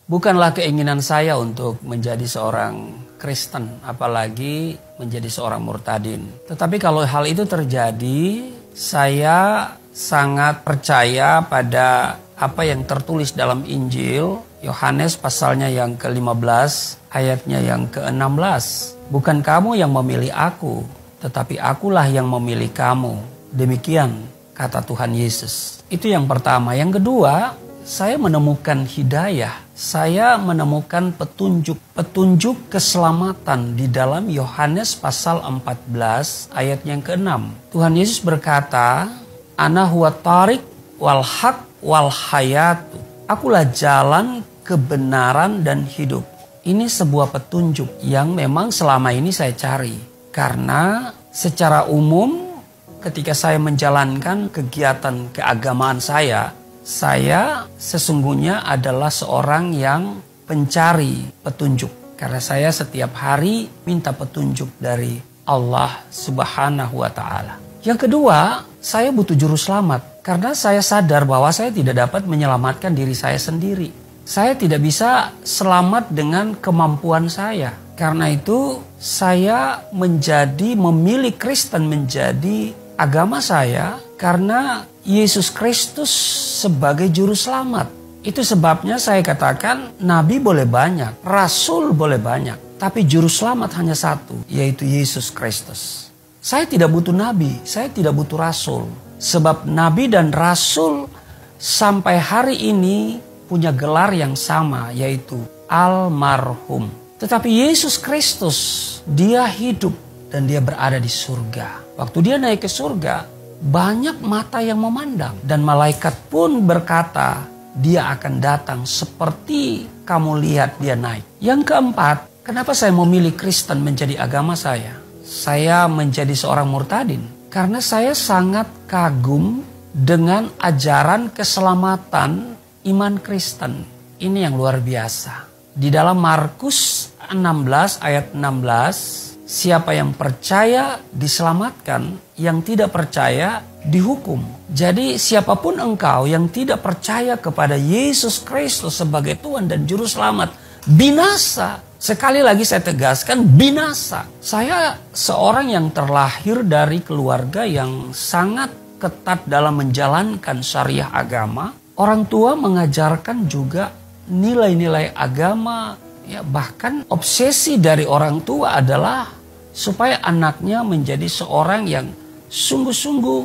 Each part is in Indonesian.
Bukanlah keinginan saya untuk menjadi seorang Kristen, apalagi menjadi seorang murtadin. Tetapi kalau hal itu terjadi, saya sangat percaya pada apa yang tertulis dalam Injil, Yohanes pasalnya yang ke-15, ayatnya yang ke-16. Bukan kamu yang memilih aku, tetapi akulah yang memilih kamu. Demikian kata Tuhan Yesus. Itu yang pertama. Yang kedua, saya menemukan hidayah. Saya menemukan petunjuk keselamatan di dalam Yohanes pasal 14 ayat yang ke-6. Tuhan Yesus berkata, Ana huwa tariq wal haq wal hayatu. Akulah jalan, kebenaran dan hidup. Ini sebuah petunjuk yang memang selama ini saya cari. Karena secara umum ketika saya menjalankan kegiatan keagamaan saya sesungguhnya adalah seorang yang pencari petunjuk. Karena saya setiap hari minta petunjuk dari Allah Subhanahu wa Ta'ala. Yang kedua, saya butuh juru selamat. Karena saya sadar bahwa saya tidak dapat menyelamatkan diri saya sendiri. Saya tidak bisa selamat dengan kemampuan saya. Karena itu saya memilih Kristen menjadi agama saya karena Yesus Kristus sebagai juru selamat. Itu sebabnya saya katakan nabi boleh banyak, rasul boleh banyak, tapi juru selamat hanya satu, yaitu Yesus Kristus. Saya tidak butuh nabi, saya tidak butuh rasul. Sebab nabi dan rasul sampai hari ini punya gelar yang sama, yaitu almarhum. Tetapi Yesus Kristus, dia hidup dan dia berada di surga. Waktu dia naik ke surga, banyak mata yang memandang. Dan malaikat pun berkata, dia akan datang seperti kamu lihat dia naik. Yang keempat, kenapa saya memilih Kristen menjadi agama saya? Saya menjadi seorang murtadin. Karena saya sangat kagum dengan ajaran keselamatan iman Kristen. Ini yang luar biasa. Di dalam Markus 16 ayat 16, siapa yang percaya diselamatkan, yang tidak percaya dihukum. Jadi siapapun engkau yang tidak percaya kepada Yesus Kristus sebagai Tuhan dan Juru Selamat, binasa. Sekali lagi saya tegaskan, binasa. Saya seorang yang terlahir dari keluarga yang sangat ketat dalam menjalankan syariah agama. Orang tua mengajarkan juga nilai-nilai agama. Ya, bahkan obsesi dari orang tua adalah supaya anaknya menjadi seorang yang sungguh-sungguh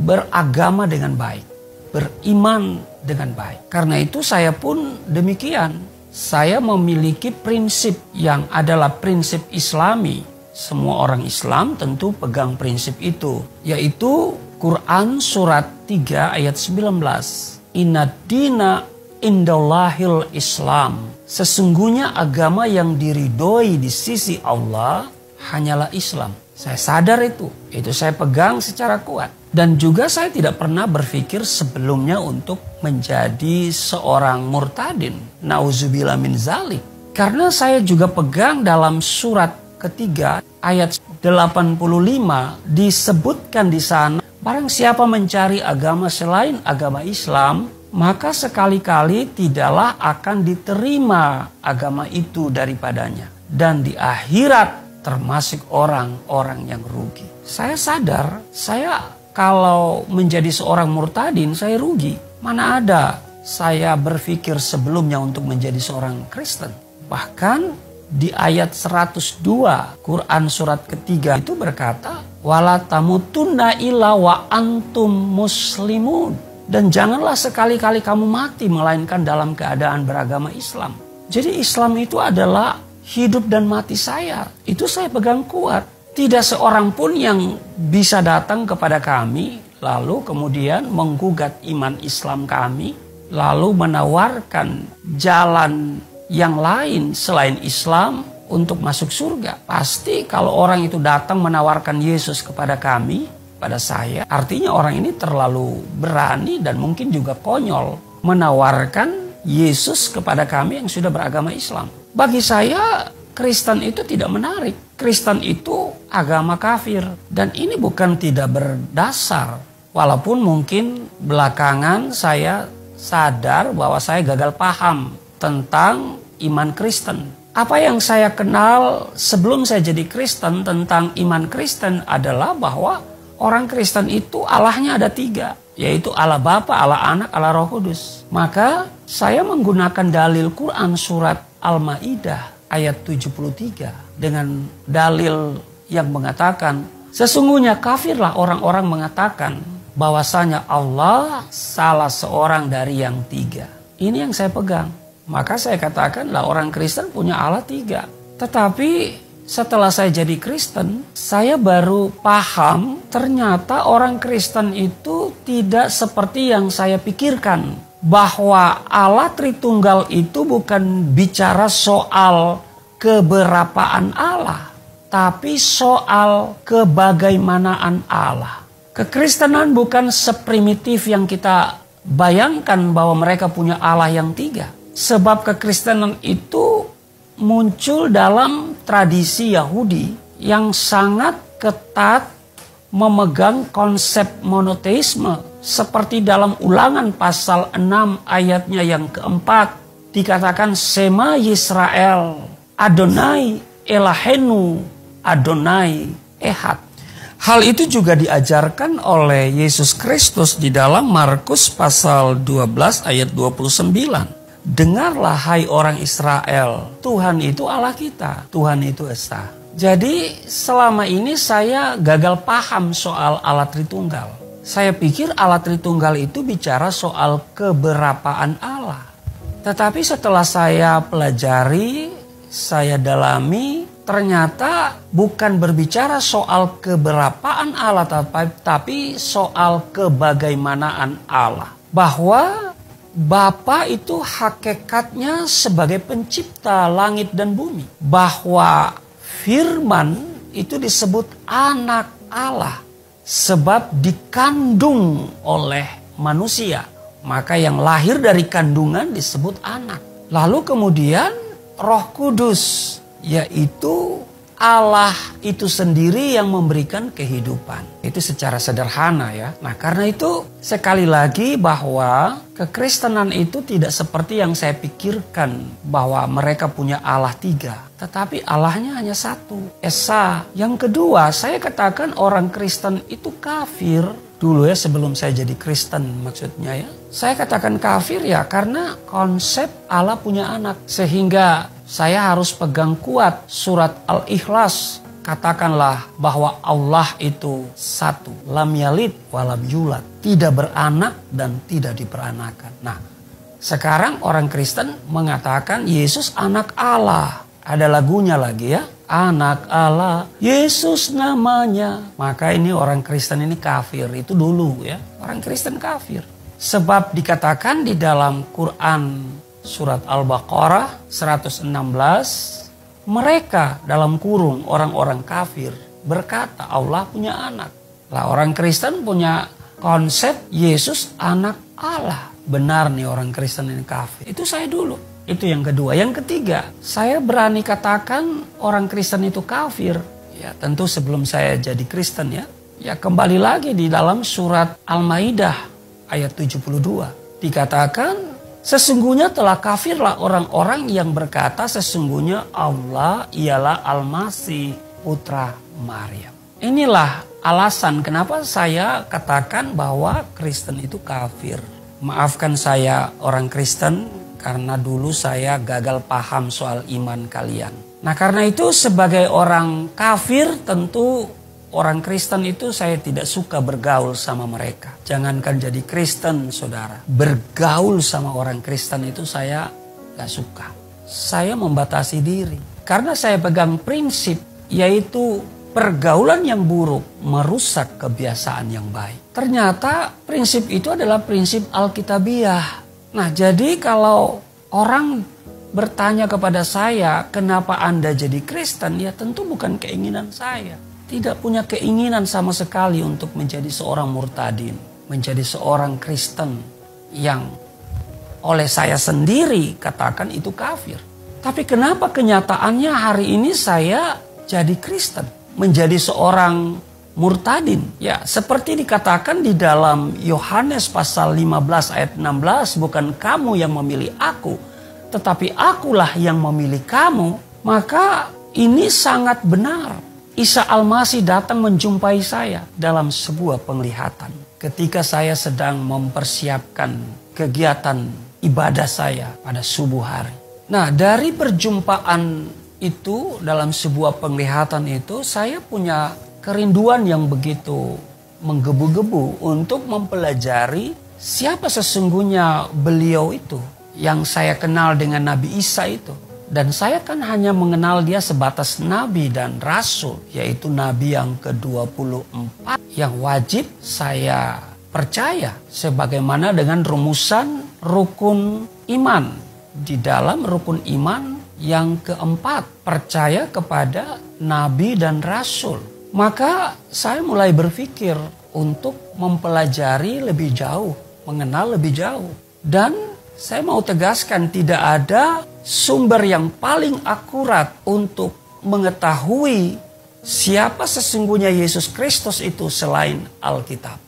beragama dengan baik, beriman dengan baik. Karena itu saya pun demikian. Saya memiliki prinsip yang adalah prinsip Islami. Semua orang Islam tentu pegang prinsip itu, yaitu Quran surat 3 ayat 19. Inna dina indallahil Islam. Sesungguhnya agama yang diridhoi di sisi Allah hanyalah Islam. Saya sadar itu saya pegang secara kuat. Dan juga saya tidak pernah berpikir sebelumnya untuk menjadi seorang murtadin. Nauzubillah min zalik. Karena saya juga pegang dalam surat ketiga ayat 85 disebutkan di sana, barang siapa mencari agama selain agama Islam, maka sekali-kali tidaklah akan diterima agama itu daripadanya. Dan di akhirat termasuk orang-orang yang rugi. Saya sadar, saya kalau menjadi seorang murtadin, saya rugi. Mana ada saya berpikir sebelumnya untuk menjadi seorang Kristen. Bahkan di ayat 102 Quran surat ketiga itu berkata, wala tamutunna illa wa antum muslimun. Dan janganlah sekali-kali kamu mati melainkan dalam keadaan beragama Islam. Jadi Islam itu adalah hidup dan mati saya. Itu saya pegang kuat. Tidak seorang pun yang bisa datang kepada kami, lalu kemudian menggugat iman Islam kami, lalu menawarkan jalan yang lain selain Islam untuk masuk surga. Pasti kalau orang itu datang menawarkan Yesus kepada kami, pada saya, artinya orang ini terlalu berani dan mungkin juga konyol menawarkan Yesus kepada kami yang sudah beragama Islam. Bagi saya, Kristen itu tidak menarik. Kristen itu agama kafir. Dan ini bukan tidak berdasar. Walaupun mungkin belakangan saya sadar bahwa saya gagal paham tentang iman Kristen. Apa yang saya kenal sebelum saya jadi Kristen tentang iman Kristen adalah bahwa orang Kristen itu Allahnya ada 3. Yaitu Allah Bapa, Allah Anak, Allah Roh Kudus. Maka saya menggunakan dalil Quran surat Al-Ma'idah ayat 73. Dengan dalil yang mengatakan, sesungguhnya kafirlah orang-orang mengatakan bahwasanya Allah salah seorang dari yang 3. Ini yang saya pegang. Maka saya katakanlah orang Kristen punya Allah 3. Tetapi setelah saya jadi Kristen, saya baru paham ternyata orang Kristen itu tidak seperti yang saya pikirkan. Bahwa Allah Tritunggal itu bukan bicara soal keberapaan Allah, tapi soal kebagaimanaan Allah. Kekristenan bukan seprimitif yang kita bayangkan bahwa mereka punya Allah yang 3. Sebab kekristenan itu muncul dalam tradisi Yahudi yang sangat ketat memegang konsep monoteisme. Seperti dalam Ulangan pasal 6 ayatnya yang keempat dikatakan Sema Yisrael Adonai Elahenu Adonai Ehad. Hal itu juga diajarkan oleh Yesus Kristus di dalam Markus pasal 12 ayat 29. Dengarlah hai orang Israel, Tuhan itu Allah kita, Tuhan itu Esa. Jadi selama ini saya gagal paham soal Allah Tritunggal. Saya pikir Allah Tritunggal itu bicara soal keberapaan Allah. Tetapi setelah saya pelajari, saya dalami, ternyata bukan berbicara soal keberapaan Allah, tapi soal kebagaimanaan Allah. Bahwa Bapa itu hakikatnya sebagai pencipta langit dan bumi. Bahwa Firman itu disebut anak Allah. Sebab dikandung oleh manusia. Maka yang lahir dari kandungan disebut anak. Lalu kemudian Roh Kudus, yaitu Allah itu sendiri yang memberikan kehidupan. Itu secara sederhana ya. Nah karena itu sekali lagi bahwa kekristenan itu tidak seperti yang saya pikirkan. Bahwa mereka punya Allah 3. Tetapi Allahnya hanya 1. Esa. Yang kedua saya katakan orang Kristen itu kafir. Dulu ya sebelum saya jadi Kristen maksudnya ya. Saya katakan kafir ya karena konsep Allah punya anak. Sehingga saya harus pegang kuat surat Al-Ikhlas. Katakanlah bahwa Allah itu 1. Lam yalid walam yulad. Tidak beranak dan tidak diperanakan. Nah sekarang orang Kristen mengatakan Yesus anak Allah. Ada lagunya lagi ya. Anak Allah, Yesus namanya. Maka ini orang Kristen ini kafir. Itu dulu ya. Orang Kristen kafir. Sebab dikatakan di dalam Quran surat Al-Baqarah 116. Mereka dalam kurung orang-orang kafir berkata Allah punya anak. Lah orang Kristen punya konsep Yesus anak Allah. Benar nih orang Kristen ini kafir. Itu saya dulu. Itu yang kedua. Yang ketiga, saya berani katakan orang Kristen itu kafir. Ya tentu sebelum saya jadi Kristen ya. Ya kembali lagi di dalam surat Al-Maidah ayat 72. Dikatakan sesungguhnya telah kafirlah orang-orang yang berkata sesungguhnya Allah ialah Al-Masih putra Maryam. Inilah alasan kenapa saya katakan bahwa Kristen itu kafir. Maafkan saya orang Kristen. Karena dulu saya gagal paham soal iman kalian. Nah karena itu sebagai orang kafir tentu orang Kristen itu saya tidak suka bergaul sama mereka. Jangankan jadi Kristen saudara. Bergaul sama orang Kristen itu saya gak suka. Saya membatasi diri. Karena saya pegang prinsip yaitu pergaulan yang buruk merusak kebiasaan yang baik. Ternyata prinsip itu adalah prinsip Alkitabiah. Nah jadi kalau orang bertanya kepada saya kenapa Anda jadi Kristen, ya tentu bukan keinginan saya. Tidak punya keinginan sama sekali untuk menjadi seorang murtadin. Menjadi seorang Kristen yang oleh saya sendiri katakan itu kafir. Tapi kenapa kenyataannya hari ini saya jadi Kristen? Menjadi seorang murtadin. Ya, seperti dikatakan di dalam Yohanes pasal 15 ayat 16, bukan kamu yang memilih aku, tetapi akulah yang memilih kamu, maka ini sangat benar. Isa Al-Masih datang menjumpai saya dalam sebuah penglihatan. Ketika saya sedang mempersiapkan kegiatan ibadah saya pada subuh hari. Nah, dari perjumpaan itu dalam sebuah penglihatan itu, saya punya kerinduan yang begitu menggebu-gebu untuk mempelajari siapa sesungguhnya beliau itu yang saya kenal dengan Nabi Isa itu. Dan saya kan hanya mengenal dia sebatas nabi dan rasul, yaitu nabi yang ke-24 yang wajib saya percaya sebagaimana dengan rumusan rukun iman. Di dalam rukun iman yang keempat, percaya kepada nabi dan rasul. Maka saya mulai berpikir untuk mempelajari lebih jauh, mengenal lebih jauh. Dan saya mau tegaskan, tidak ada sumber yang paling akurat untuk mengetahui siapa sesungguhnya Yesus Kristus itu selain Alkitab.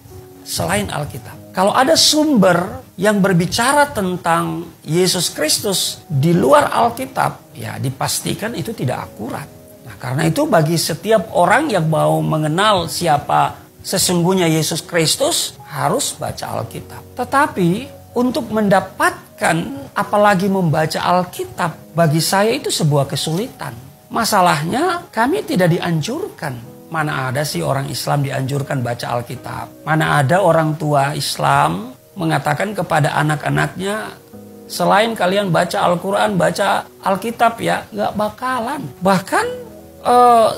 Selain Alkitab. Kalau ada sumber yang berbicara tentang Yesus Kristus di luar Alkitab, ya dipastikan itu tidak akurat. Nah, karena itu bagi setiap orang yang mau mengenal siapa sesungguhnya Yesus Kristus harus baca Alkitab. Tetapi untuk mendapatkan, apalagi membaca Alkitab, bagi saya itu sebuah kesulitan. Masalahnya kami tidak dianjurkan. Mana ada sih orang Islam dianjurkan baca Alkitab? Mana ada orang tua Islam mengatakan kepada anak-anaknya, selain kalian baca Al-Quran, baca Alkitab ya, gak bakalan. Bahkan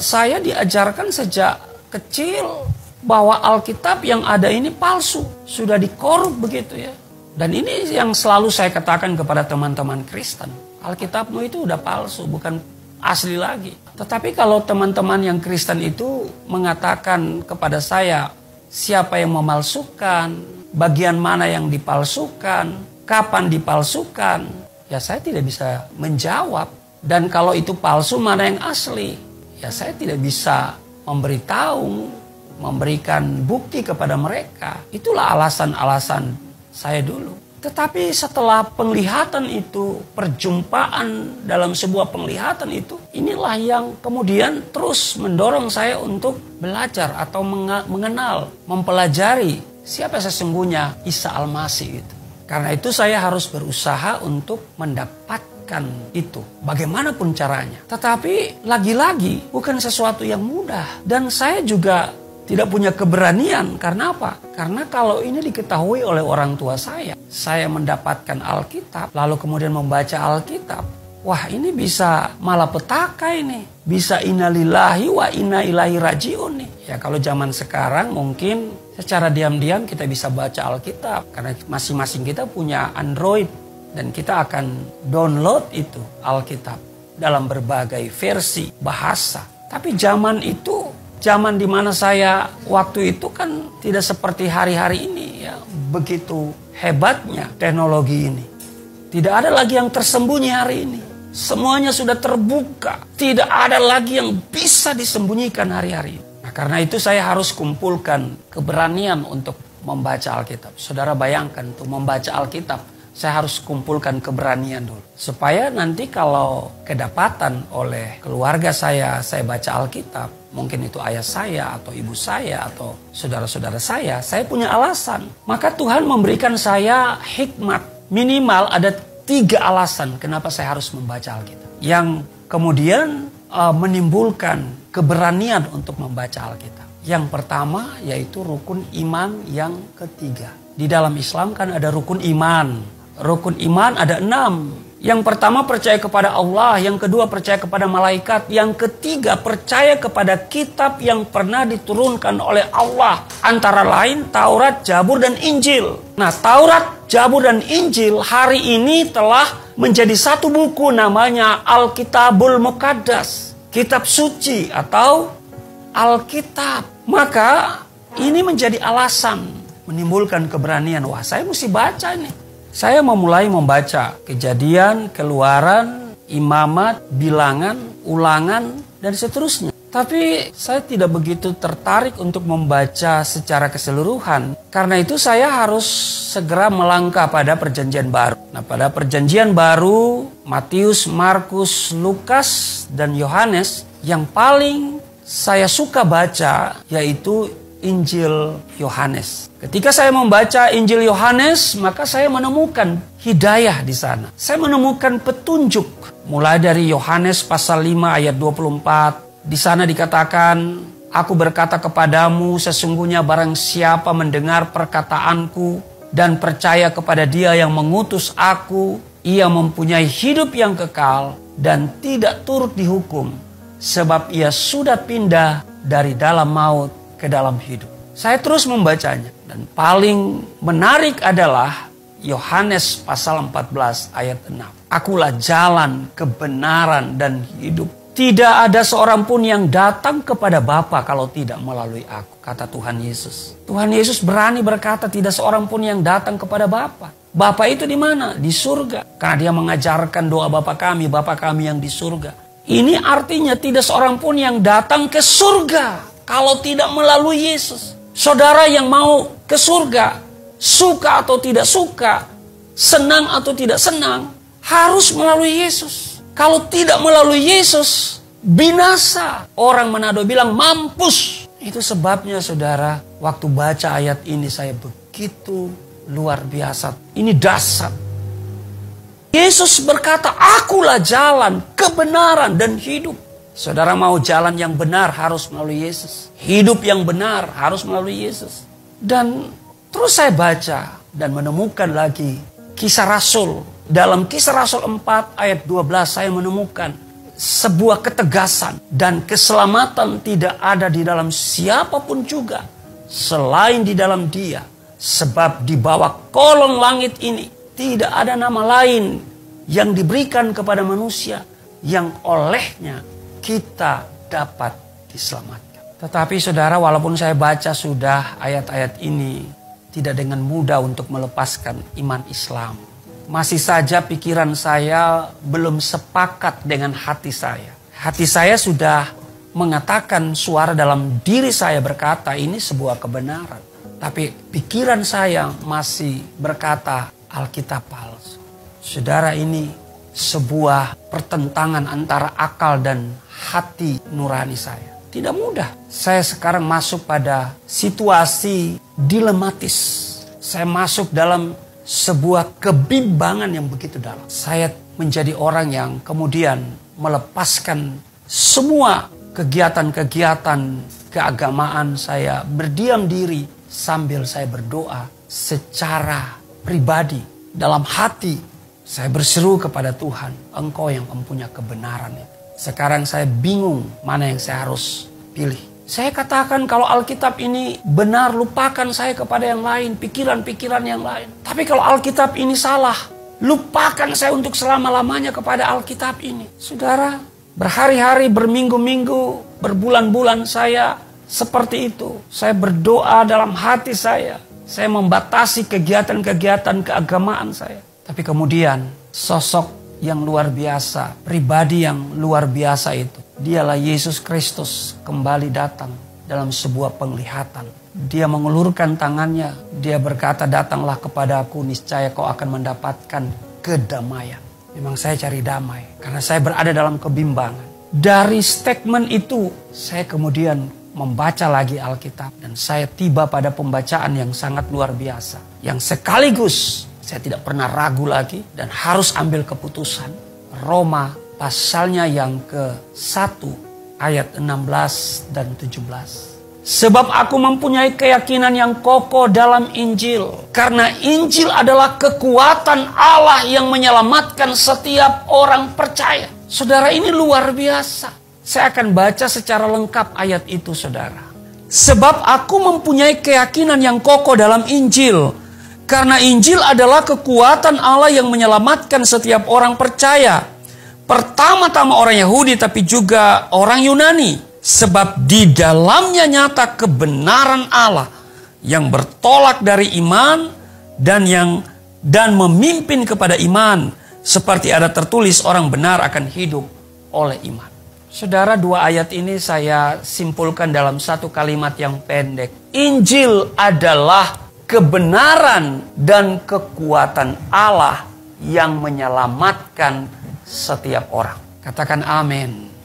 saya diajarkan sejak kecil bahwa Alkitab yang ada ini palsu, sudah dikorup begitu ya. Dan ini yang selalu saya katakan kepada teman-teman Kristen. Alkitabmu itu udah palsu, bukan asli lagi. Tetapi kalau teman-teman yang Kristen itu mengatakan kepada saya, siapa yang memalsukan, bagian mana yang dipalsukan, kapan dipalsukan, ya saya tidak bisa menjawab. Dan kalau itu palsu, mana yang asli? Ya saya tidak bisa memberitahu, memberikan bukti kepada mereka. Itulah alasan-alasan saya dulu. Tetapi setelah penglihatan itu, perjumpaan dalam sebuah penglihatan itu, inilah yang kemudian terus mendorong saya untuk belajar atau mengenal, mempelajari siapa sesungguhnya Isa Al-Masih itu. Karena itu saya harus berusaha untuk mendapatkan itu, bagaimanapun caranya. Tetapi lagi-lagi bukan sesuatu yang mudah. Dan saya juga tidak punya keberanian. Karena apa? Karena kalau ini diketahui oleh orang tua saya mendapatkan Alkitab, lalu kemudian membaca Alkitab, wah ini bisa malapetaka ini. Bisa innalillahi wa inna ilaihi rajiun nih. Ya kalau zaman sekarang mungkin secara diam-diam kita bisa baca Alkitab. Karena masing-masing kita punya Android. Dan kita akan download itu Alkitab dalam berbagai versi bahasa. Tapi zaman itu, zaman di mana saya waktu itu kan tidak seperti hari-hari ini ya. Begitu hebatnya teknologi ini. Tidak ada lagi yang tersembunyi hari ini. Semuanya sudah terbuka. Tidak ada lagi yang bisa disembunyikan hari-hari ini. Nah, karena itu saya harus kumpulkan keberanian untuk membaca Alkitab. Saudara bayangkan untuk membaca Alkitab, saya harus kumpulkan keberanian dulu. Supaya nanti kalau kedapatan oleh keluarga saya baca Alkitab, mungkin itu ayah saya atau ibu saya atau saudara-saudara saya punya alasan. Maka Tuhan memberikan saya hikmat. Minimal ada 3 alasan kenapa saya harus membaca Alkitab. Yang kemudian menimbulkan keberanian untuk membaca Alkitab. Yang pertama yaitu rukun iman yang ketiga. Di dalam Islam kan ada rukun iman. Rukun iman ada 6. Yang pertama percaya kepada Allah, yang kedua percaya kepada malaikat, yang ketiga percaya kepada kitab yang pernah diturunkan oleh Allah. Antara lain Taurat, Zabur, dan Injil. Nah, Taurat, Zabur, dan Injil hari ini telah menjadi satu buku namanya Alkitabul Muqaddas. Kitab suci atau Alkitab. Maka ini menjadi alasan menimbulkan keberanian. Wah, saya mesti baca nih. Saya memulai membaca Kejadian, Keluaran, Imamat, Bilangan, Ulangan, dan seterusnya. Tapi saya tidak begitu tertarik untuk membaca secara keseluruhan. Karena itu saya harus segera melangkah pada Perjanjian Baru. Nah, pada Perjanjian Baru Matius, Markus, Lukas, dan Yohanes, yang paling saya suka baca yaitu Injil Yohanes. Ketika saya membaca Injil Yohanes, maka saya menemukan hidayah di sana. Saya menemukan petunjuk. Mulai dari Yohanes pasal 5 ayat 24. Di sana dikatakan, aku berkata kepadamu, sesungguhnya barang siapa mendengar perkataanku dan percaya kepada Dia yang mengutus aku, ia mempunyai hidup yang kekal dan tidak turut dihukum, sebab ia sudah pindah dari dalam maut ke dalam hidup. Saya terus membacanya, dan paling menarik adalah Yohanes pasal 14 ayat 6. Akulah jalan, kebenaran, dan hidup. Tidak ada seorang pun yang datang kepada Bapa kalau tidak melalui aku, kata Tuhan Yesus. Tuhan Yesus berani berkata tidak seorang pun yang datang kepada Bapa. Bapa itu di mana? Di surga. Karena Dia mengajarkan doa Bapa kami yang di surga. Ini artinya tidak seorang pun yang datang ke surga kalau tidak melalui Yesus. Saudara yang mau ke surga, suka atau tidak suka, senang atau tidak senang, harus melalui Yesus. Kalau tidak melalui Yesus, binasa. Orang Manado bilang mampus. Itu sebabnya saudara, waktu baca ayat ini saya begitu luar biasa. Ini dasar. Yesus berkata, akulah jalan, kebenaran, dan hidup. Saudara mau jalan yang benar harus melalui Yesus. Hidup yang benar harus melalui Yesus. Dan terus saya baca dan menemukan lagi Kisah Rasul. Dalam Kisah Rasul 4 ayat 12 saya menemukan sebuah ketegasan. Dan keselamatan tidak ada di dalam siapapun juga selain di dalam Dia. Sebab di bawah kolong langit ini tidak ada nama lain yang diberikan kepada manusia yang olehnya kita dapat diselamatkan. Tetapi saudara, walaupun saya baca sudah ayat-ayat ini, tidak dengan mudah untuk melepaskan iman Islam. Masih saja pikiran saya belum sepakat dengan hati saya. Hati saya sudah mengatakan, suara dalam diri saya berkata ini sebuah kebenaran. Tapi pikiran saya masih berkata Alkitab palsu. Saudara, ini sebuah pertentangan antara akal dan hati nurani saya. Tidak mudah. Saya sekarang masuk pada situasi dilematis. Saya masuk dalam sebuah kebimbangan yang begitu dalam. Saya menjadi orang yang kemudian melepaskan semua kegiatan-kegiatan keagamaan saya, berdiam diri sambil saya berdoa secara pribadi. Dalam hati saya berseru kepada Tuhan, Engkau yang mempunyai kebenaran itu. Sekarang saya bingung mana yang saya harus pilih. Saya katakan kalau Alkitab ini benar, lupakan saya kepada yang lain, pikiran-pikiran yang lain. Tapi kalau Alkitab ini salah, lupakan saya untuk selama-lamanya kepada Alkitab ini. Saudara, berhari-hari, berminggu-minggu, berbulan-bulan saya seperti itu. Saya berdoa dalam hati saya. Saya membatasi kegiatan-kegiatan keagamaan saya. Tapi kemudian sosok yang luar biasa, pribadi yang luar biasa itu, Dialah Yesus Kristus kembali datang dalam sebuah penglihatan. Dia mengulurkan tangannya. Dia berkata, datanglah kepadaku, niscaya kau akan mendapatkan kedamaian. Memang saya cari damai karena saya berada dalam kebimbangan. Dari statement itu saya kemudian membaca lagi Alkitab. Dan saya tiba pada pembacaan yang sangat luar biasa. Yang sekaligus saya tidak pernah ragu lagi dan harus ambil keputusan. Roma pasalnya yang ke-1 ayat 16 dan 17. Sebab aku mempunyai keyakinan yang kokoh dalam Injil. Karena Injil adalah kekuatan Allah yang menyelamatkan setiap orang percaya. Saudara, ini luar biasa. Saya akan baca secara lengkap ayat itu, saudara. Sebab aku mempunyai keyakinan yang kokoh dalam Injil. Karena Injil adalah kekuatan Allah yang menyelamatkan setiap orang percaya. Pertama-tama orang Yahudi tapi juga orang Yunani. Sebab di dalamnya nyata kebenaran Allah yang bertolak dari iman dan memimpin kepada iman. Seperti ada tertulis, orang benar akan hidup oleh iman. Saudara, dua ayat ini saya simpulkan dalam satu kalimat yang pendek. Injil adalah kebenaran dan kekuatan Allah yang menyelamatkan setiap orang. Katakan amin.